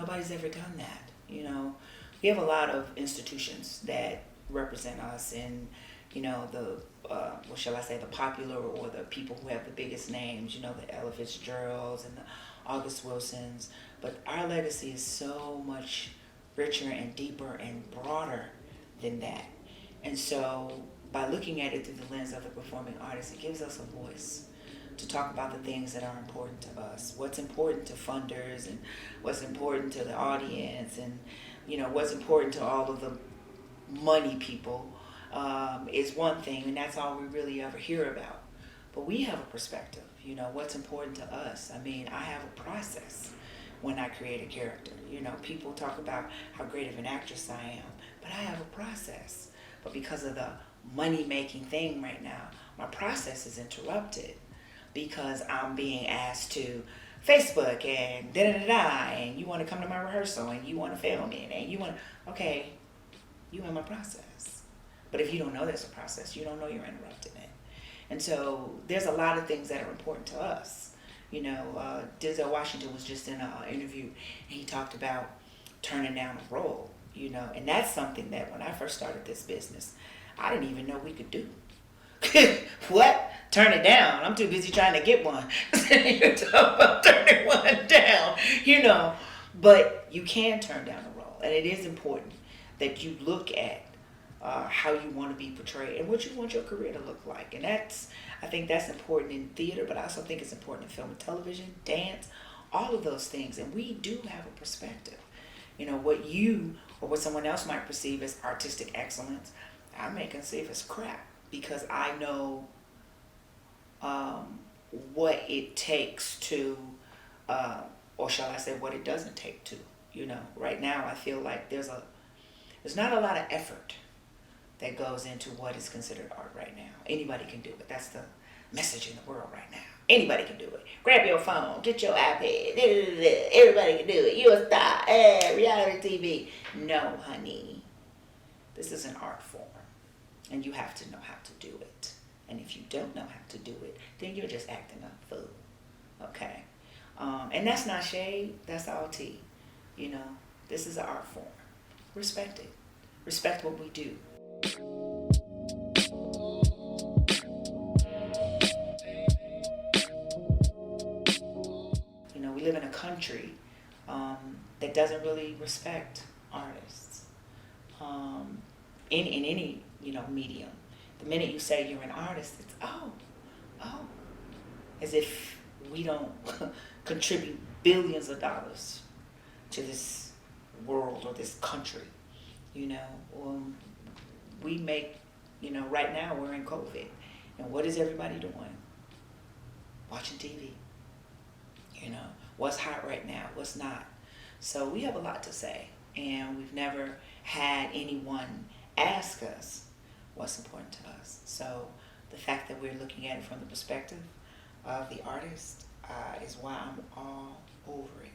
Nobody's ever done that. We have a lot of institutions that represent us in, the what shall I say, the popular or the people who have the biggest names. The Ella Fitzgeralds and the August Wilsons. But our legacy is so much richer and deeper and broader than that. And so by looking at it through the lens of the performing artist, it gives us a voice to talk about the things that are important to us, what's important to funders and what's important to the audience, and what's important to all of the money people is one thing, and that's all we really ever hear about. But we have a perspective, what's important to us. I mean, I have a process when I create a character. People talk about how great of an actress I am, but I have a process. But because of the money-making thing right now, my process is interrupted because I'm being asked to Facebook and da-da-da-da, and you want to come to my rehearsal, and you want to film it, and you want to, okay, you in my process. But if you don't know there's a process, you don't know you're interrupting it. And so there's a lot of things that are important to us. Denzel Washington was just in an interview, and he talked about turning down a role, and that's something that when I first started this business, I didn't even know we could do. What? Turn it down? I'm too busy trying to get one. You're talking about turning one down, But you can turn down a role, and it is important that you look at how you want to be portrayed and what you want your career to look like. And I think that's important in theater, but I also think it's important in film and television, dance, all of those things. And we do have a perspective. What you or what someone else might perceive as artistic excellence, I may conceive as crap because I know what it takes to, or shall I say what it doesn't take to. Right now I feel like there's not a lot of effort that goes into what is considered art right now. Anybody can do it. That's the message in the world right now. Anybody can do it. Grab your phone, get your iPad. Everybody can do it. You're a star. Reality TV. No, honey. This is an art form. And you have to know how to do it. And if you don't know how to do it, then you're just acting a fool. Okay? And that's not shade. That's all tea. This is an art form. Respect it. Respect what we do. We live in a country that doesn't really respect artists in any medium. The minute you say you're an artist, it's oh, as if we don't contribute billions of dollars to this world or this country. We make, right now we're in COVID, and what is everybody doing? Watching TV. What's hot right now, what's not. So we have a lot to say, and we've never had anyone ask us what's important to us. So the fact that we're looking at it from the perspective of the artist is why I'm all over it.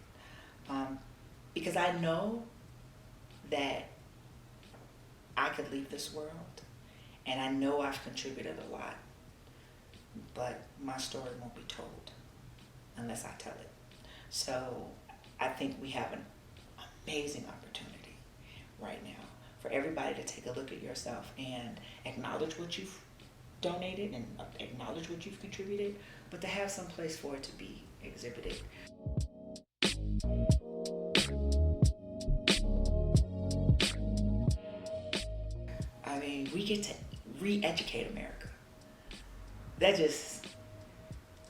Because I know that I could leave this world, and I know I've contributed a lot, but my story won't be told unless I tell it. So I think we have an amazing opportunity right now for everybody to take a look at yourself and acknowledge what you've donated and acknowledge what you've contributed, but to have some place for it to be exhibited. I mean, we get to re-educate America. That just,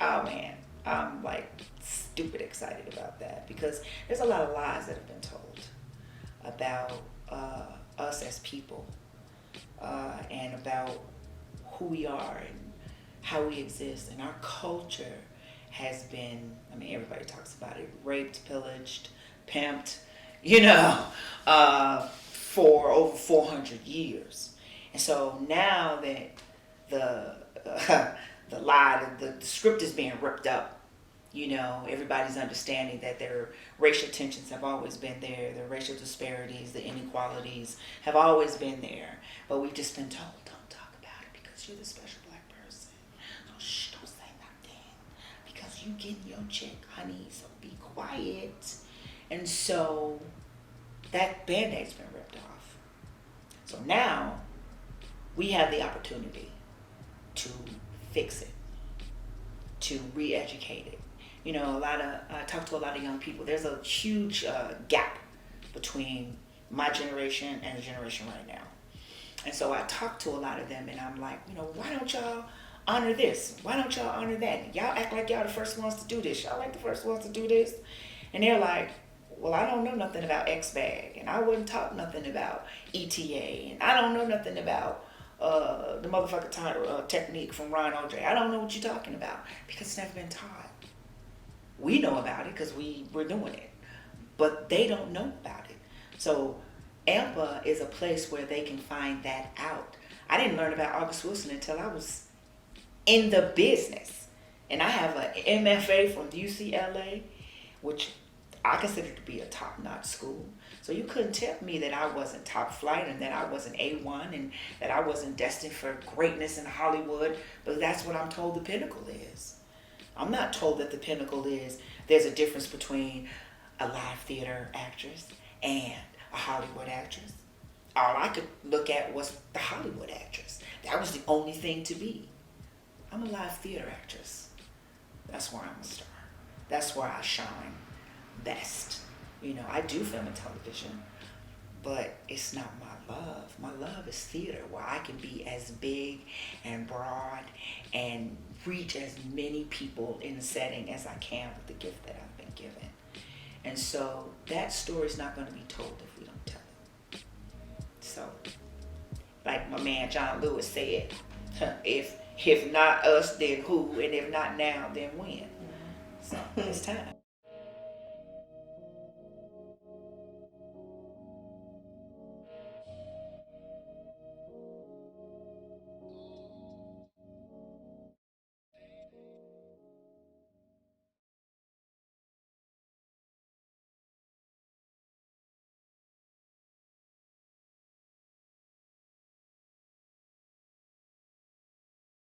oh man, I'm like stupid excited about that because there's a lot of lies that have been told about us as people and about who we are and how we exist. And our culture has been, I mean, everybody talks about it, raped, pillaged, pimped, for over 400 years. And so now that the lie, the script is being ripped up, everybody's understanding that their racial tensions have always been there, the racial disparities, the inequalities have always been there. But we've just been told, don't talk about it because you're the special black person. So shh, don't say nothing because you getting your check, honey, so be quiet. And so that Band-Aid's been ripped off. So now we have the opportunity to fix it, to re-educate it. You know, I talk to a lot of young people. There's a huge gap between my generation and the generation right now. And so I talk to a lot of them and I'm like, you know, why don't y'all honor this? Why don't y'all honor that? Y'all act like y'all the first ones to do this. Y'all like the first ones to do this. And they're like, well, I don't know nothing about X-Bag, and I wouldn't talk nothing about ETA, and I don't know nothing about the motherfucking title technique from Ron OJ. I don't know what you're talking about because it's never been taught. We know about it because we're doing it, but they don't know about it. So AMPA is a place where they can find that out. I didn't learn about August Wilson until I was in the business. And I have an MFA from UCLA, which I consider to be a top-notch school. So you couldn't tell me that I wasn't top flight and that I wasn't A1 and that I wasn't destined for greatness in Hollywood, but that's what I'm told the pinnacle is. I'm not told that the pinnacle is there's a difference between a live theater actress and a Hollywood actress. All I could look at was the Hollywood actress. That was the only thing to be. I'm a live theater actress. That's where I'm a star. That's where I shine best. You know, I do film and television, but it's not my love. My love is theater, where I can be as big and broad and reach as many people in the setting as I can with the gift that I've been given. And so that story's not going to be told if we don't tell it. So, like my man John Lewis said, if not us, then who? And if not now, then when? So it's time.